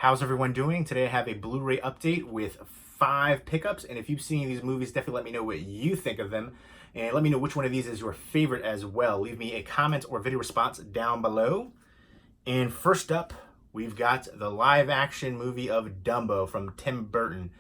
How's everyone doing? Today I have a Blu-ray update with 5 pickups, and if you've seen these movies, definitely let me know what you think of them, and let me know which one of these is your favorite as well. Leave me a comment or video response down below. And first up, we've got the live-action movie of Dumbo from Tim Burton.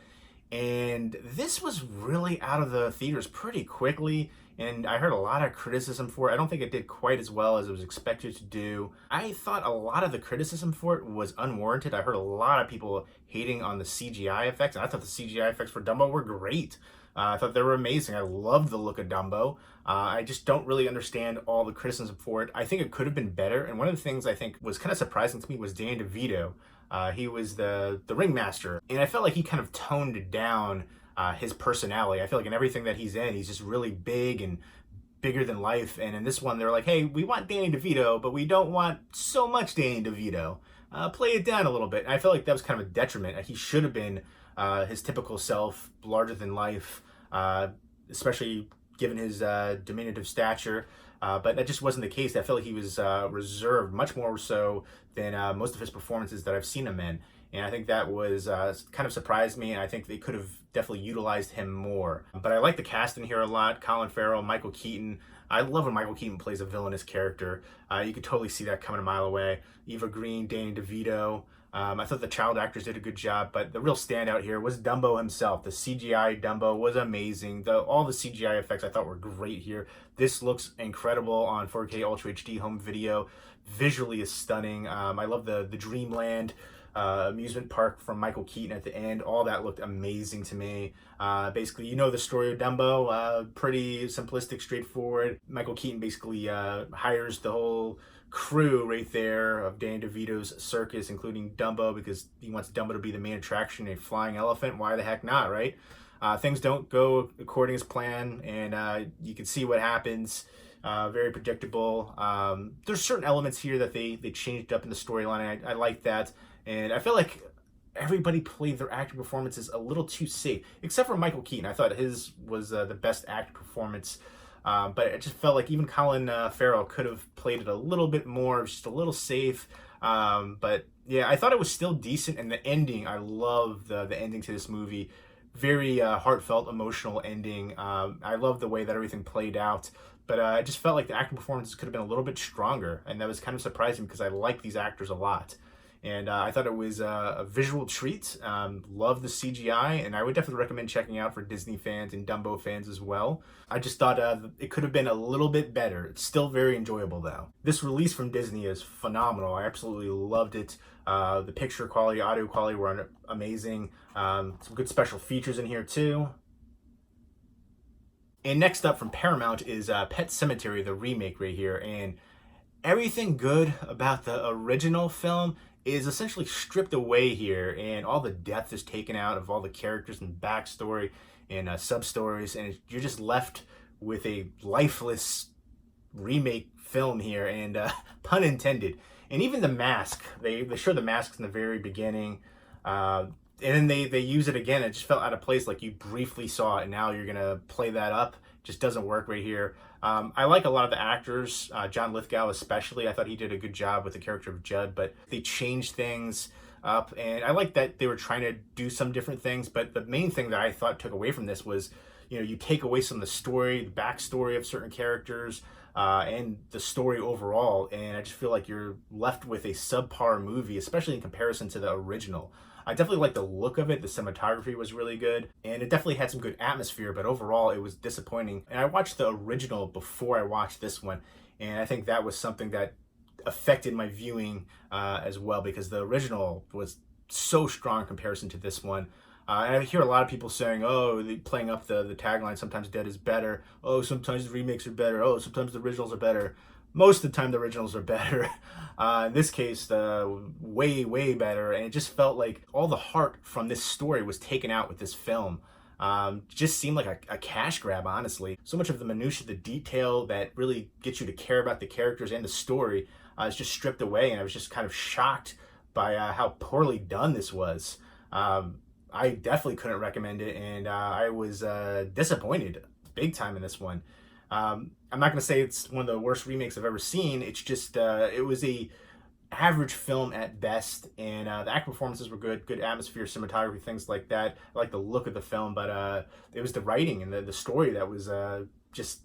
And this was really out of the theaters pretty quickly, and I heard a lot of criticism for it. I don't think it did quite as well as it was expected to do. I thought a lot of the criticism for it was unwarranted. I heard a lot of people hating on the CGI effects, and I thought the CGI effects for Dumbo were great. I thought they were amazing. I loved the look of Dumbo. I just don't really understand all the criticism for it. I think it could have been better, and one of the things I think was kind of surprising to me was Danny DeVito. He was the ringmaster, and I felt like he kind of toned down his personality. I feel like in everything that he's in, he's just really big and bigger than life. And in this one, they're like, hey, we want Danny DeVito, but we don't want so much Danny DeVito. Play it down a little bit. And I felt like that was kind of a detriment. He should have been his typical self, larger than life, especially given his diminutive stature. But that just wasn't the case. I feel like he was reserved, much more so than most of his performances that I've seen him in. And I think that was kind of surprised me, and I think they could have definitely utilized him more. But I like the cast in here a lot. Colin Farrell, Michael Keaton. I love when Michael Keaton plays a villainous character. You could totally see that coming a mile away. Eva Green, Danny DeVito. I thought the child actors did a good job, but the real standout here was Dumbo himself. The CGI Dumbo was amazing. All the CGI effects I thought were great here. This looks incredible on 4K Ultra HD home video. Visually is stunning. I love the Dreamland amusement park from Michael Keaton at the end. All that looked amazing to me. Basically, you know the story of Dumbo. Pretty simplistic, straightforward. Michael Keaton basically hires the whole crew right there of Danny DeVito's circus, including Dumbo, because he wants Dumbo to be the main attraction, a flying elephant. Why the heck not, right? Things don't go according as planned, and you can see what happens. Very predictable. There's certain elements here that they changed up in the storyline. I like that, and I feel like everybody played their acting performances a little too safe, except for Michael Keaton. I thought his was the best acting performance. But it just felt like even Colin Farrell could have played it a little bit more, just a little safe. But yeah, I thought it was still decent. And the ending, I love the ending to this movie. Very heartfelt, emotional ending. I love the way that everything played out. But I just felt like the acting performances could have been a little bit stronger. And that was kind of surprising because I like these actors a lot. And I thought it was a visual treat. Love the CGI, and I would definitely recommend checking out for Disney fans and Dumbo fans as well. I just thought it could have been a little bit better. It's still very enjoyable though. This release from Disney is phenomenal. I absolutely loved it. The picture quality, audio quality were amazing. Some good special features in here too. And next up from Paramount is Pet Sematary, the remake right here. And everything good about the original film is essentially stripped away here, and all the depth is taken out of all the characters and backstory and sub-stories, and you're just left with a lifeless remake film here, and pun intended. And even the mask, they show the masks in the very beginning, and then they use it again. It just felt out of place, like you briefly saw it, and now you're gonna play that up. Just doesn't work right here. I like a lot of the actors, John Lithgow especially. I thought he did a good job with the character of Judd, but they changed things up, and I like that they were trying to do some different things. But the main thing that I thought took away from this was, you take away some of the story, the backstory of certain characters, and the story overall, and I just feel like you're left with a subpar movie, especially in comparison to the original. I definitely liked the look of it. The cinematography was really good, and it definitely had some good atmosphere, but overall it was disappointing. And I watched the original before I watched this one, and I think that was something that affected my viewing as well, because the original was so strong in comparison to this one. And I hear a lot of people saying, oh, playing up the tagline, sometimes dead is better. Oh, sometimes the remakes are better. Oh, sometimes the originals are better. Most of the time, the originals are better. In this case, way, way better. And it just felt like all the heart from this story was taken out with this film. Just seemed like a cash grab, honestly. So much of the minutia, the detail that really gets you to care about the characters and the story is just stripped away. And I was just kind of shocked by how poorly done this was. I definitely couldn't recommend it, and I was disappointed big time in this one. I'm not going to say it's one of the worst remakes I've ever seen. It's just, it was a average film at best, and the acting performances were good atmosphere, cinematography, things like that. I like the look of the film, but it was the writing and the story that was just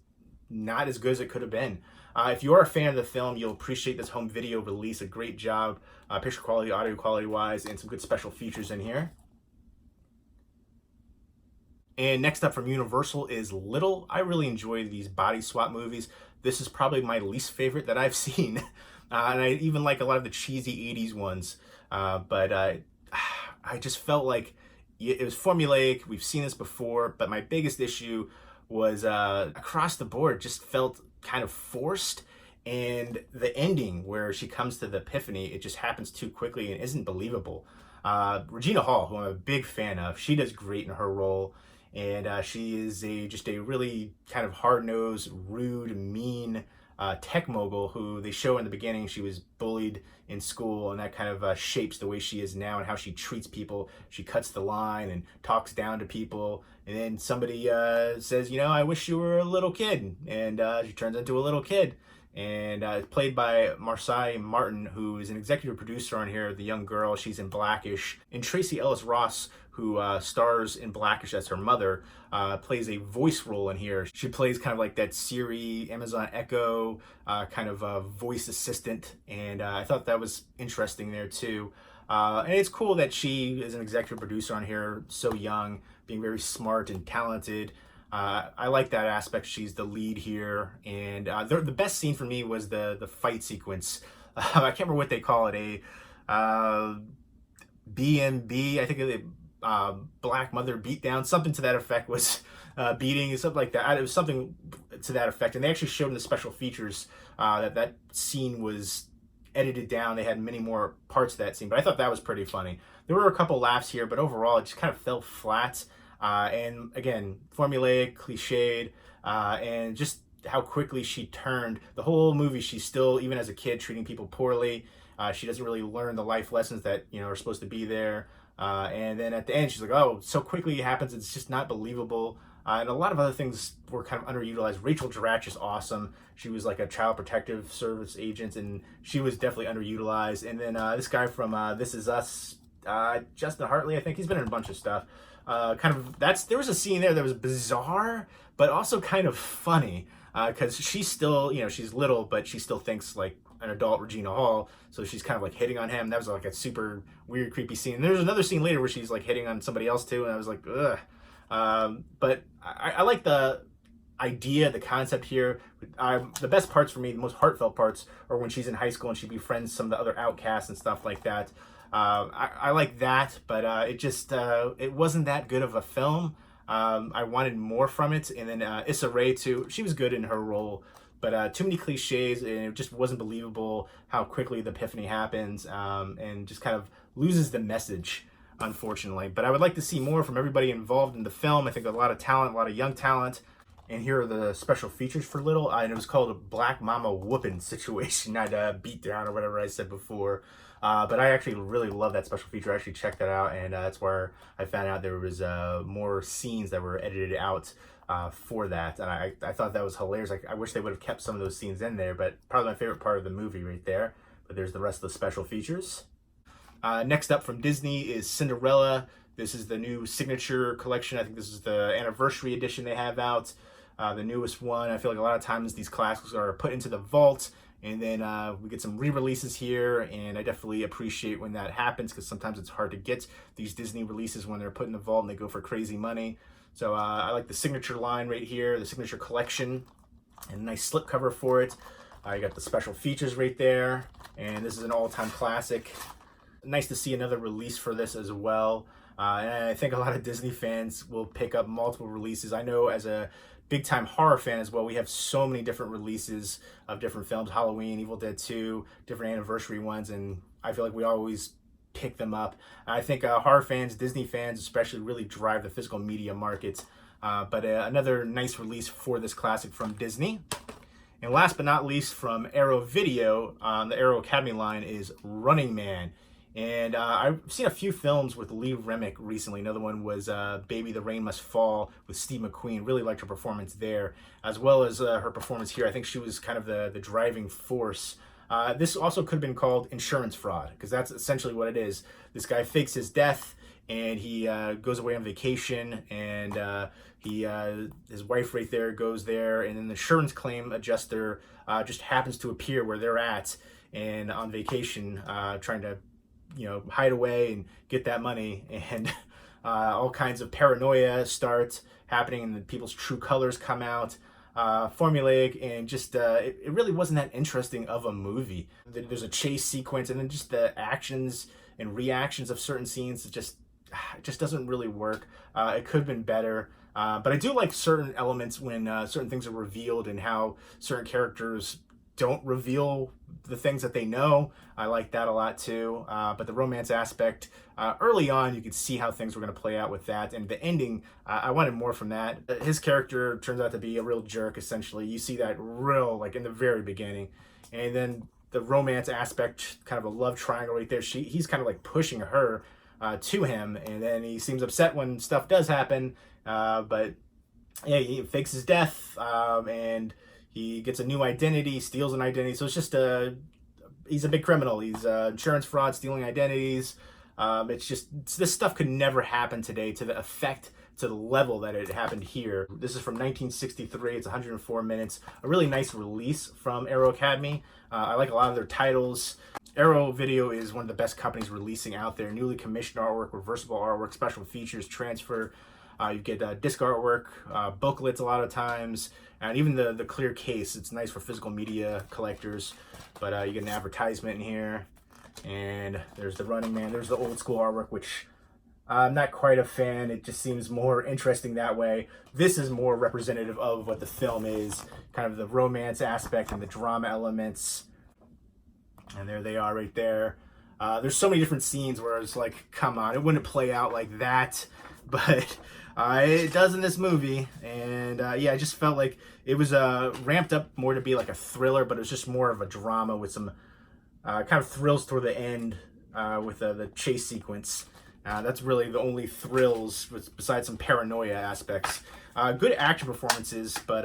not as good as it could have been. If you are a fan of the film, you'll appreciate this home video release. A great job, picture quality, audio quality wise, and some good special features in here. And next up from Universal is Little. I really enjoy these body swap movies. This is probably my least favorite that I've seen. And I even like a lot of the cheesy 80s ones. But I just felt like it was formulaic. We've seen this before, but my biggest issue was across the board just felt kind of forced. And the ending where she comes to the epiphany, it just happens too quickly and isn't believable. Regina Hall, who I'm a big fan of, she does great in her role. And she is just a really kind of hard-nosed, rude, mean tech mogul who they show in the beginning she was bullied in school, and that kind of shapes the way she is now and how she treats people. She cuts the line and talks down to people, and then somebody says, you know, I wish you were a little kid, and she turns into a little kid. And it's played by Marcy Martin, who is an executive producer on here, the young girl. She's in Blackish. And Tracy Ellis Ross, who stars in Blackish as her mother, plays a voice role in here. She plays kind of like that Siri, Amazon Echo kind of voice assistant, and I thought that was interesting there too. And it's cool that she is an executive producer on here, so young, being very smart and talented. I like that aspect. She's the lead here, and the best scene for me was the fight sequence. I can't remember what they call it, a BMB, I think it Black Mother Beatdown, something to that effect was beating, something like that. It was something to that effect, and they actually showed in the special features that scene was edited down. They had many more parts of that scene, but I thought that was pretty funny. There were a couple laughs here, but overall it just kind of fell flat. And again, formulaic, cliched, and just how quickly she turned. The whole movie, she's still, even as a kid, treating people poorly. She doesn't really learn the life lessons that, you know, are supposed to be there. And then at the end, she's like, oh, so quickly it happens, it's just not believable. And a lot of other things were kind of underutilized. Rachel Dratch is awesome. She was like a child protective service agent, and she was definitely underutilized. And then this guy from This Is Us, Justin Hartley, I think he's been in a bunch of stuff. There was a scene there that was bizarre, but also kind of funny, because she's still, you know, she's little, but she still thinks like an adult Regina Hall, so she's kind of like hitting on him. That was like a super weird, creepy scene. And there's another scene later where she's like hitting on somebody else too, and I was like, ugh. But I like the idea, the concept here. The best parts for me, the most heartfelt parts, are when she's in high school and she befriends some of the other outcasts and stuff like that. I like that, but it wasn't that good of a film. I wanted more from it. And then Issa Rae too, she was good in her role, but too many cliches, and it just wasn't believable how quickly the epiphany happens, and just kind of loses the message, unfortunately. But I would like to see more from everybody involved in the film. I think a lot of talent, a lot of young talent. And here are the special features for Little. And it was called a Black Mama Whoopin' Situation, not a beat down or whatever I said before. But I actually really love that special feature. I actually checked that out, and that's where I found out there was more scenes that were edited out for that. And I thought that was hilarious. I wish they would have kept some of those scenes in there, but probably my favorite part of the movie right there. But there's the rest of the special features. Next up from Disney is Cinderella. This is the new signature collection. I think this is the anniversary edition they have out. The newest one. I feel like a lot of times these classics are put into the vault, and then we get some re-releases here, and I definitely appreciate when that happens, because sometimes it's hard to get these Disney releases when they're put in the vault and they go for crazy money. So I like the signature line right here, the signature collection, and a nice slipcover for it. You got the special features right there, and this is an all-time classic. Nice to see another release for this as well. And I think a lot of Disney fans will pick up multiple releases. I know as a big-time horror fan as well, we have so many different releases of different films, Halloween, Evil Dead 2, different anniversary ones, and I feel like we always pick them up. I think horror fans, Disney fans especially, really drive the physical media market. But another nice release for this classic from Disney. And last but not least, from Arrow Video, the Arrow Academy line, is Running Man. And I've seen a few films with Lee Remick recently. Another one was Baby the Rain Must Fall with Steve McQueen. Really liked her performance there, as well as her performance here. I think she was kind of the driving force This also could have been called insurance fraud, because that's essentially what it is. This guy fakes his death, and he goes away on vacation, and his wife right there goes there, and then the insurance claim adjuster just happens to appear where they're at and on vacation, trying to hide away and get that money, and all kinds of paranoia starts happening, and then people's true colors come out. Formulaic, and just it really wasn't that interesting of a movie. There's a chase sequence, and then just the actions and reactions of certain scenes, it just doesn't really work. It could have been better, but I do like certain elements when certain things are revealed, and how certain characters don't reveal the things that they know. I like that a lot too. But the romance aspect, early on, you could see how things were going to play out with that. And the ending, I wanted more from that. His character turns out to be a real jerk, essentially. You see that like in the very beginning. And then the romance aspect, kind of a love triangle right there. He's kind of like pushing her to him. And then he seems upset when stuff does happen. But yeah, he fakes his death, and he gets a new identity, steals an identity. So it's just he's a big criminal. He's insurance fraud, stealing identities. This stuff could never happen today to the effect, to the level that it happened here. This is from 1963. It's 104 minutes. A really nice release from Arrow Academy. I like a lot of their titles. Arrow Video is one of the best companies releasing out there. Newly commissioned artwork, reversible artwork, special features, transfer. You get disc artwork, booklets a lot of times, and even the clear case. It's nice for physical media collectors, but you get an advertisement in here, and there's the Running Man. There's the old school artwork, which I'm not quite a fan. It just seems more interesting that way. This is more representative of what the film is, kind of the romance aspect and the drama elements. And there they are right there. There's so many different scenes where it's like, come on, it wouldn't play out like that, but it does in this movie. And yeah, I just felt like it was ramped up more to be like a thriller, but it was just more of a drama with some kind of thrills toward the end with the chase sequence. That's really the only thrills besides some paranoia aspects. Good action performances, but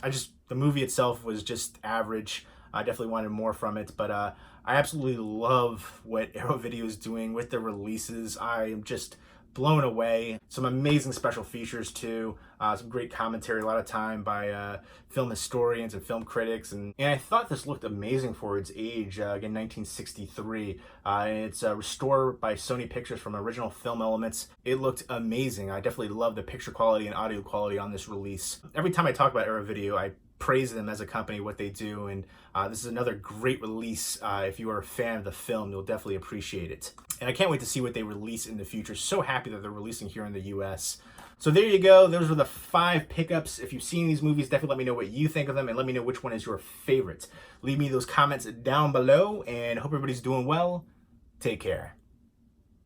the movie itself was just average. I definitely wanted more from it, but I absolutely love what Arrow Video is doing with the releases. I am just blown away. Some amazing special features too. Some great commentary a lot of time by film historians and film critics, and I thought this looked amazing for its age. Again, 1963. And it's restored by Sony Pictures from original film elements. It looked amazing. I definitely love the picture quality and audio quality on this release. Every time I talk about Arrow Video, I praise them as a company, what they do, and this is another great release. If you are a fan of the film, you'll definitely appreciate it. And I can't wait to see what they release in the future. So happy that they're releasing here in the US. So there you go. Those were the 5 pickups. If you've seen these movies, definitely let me know what you think of them, and let me know which one is your favorite. Leave me those comments down below, and hope everybody's doing well. Take care.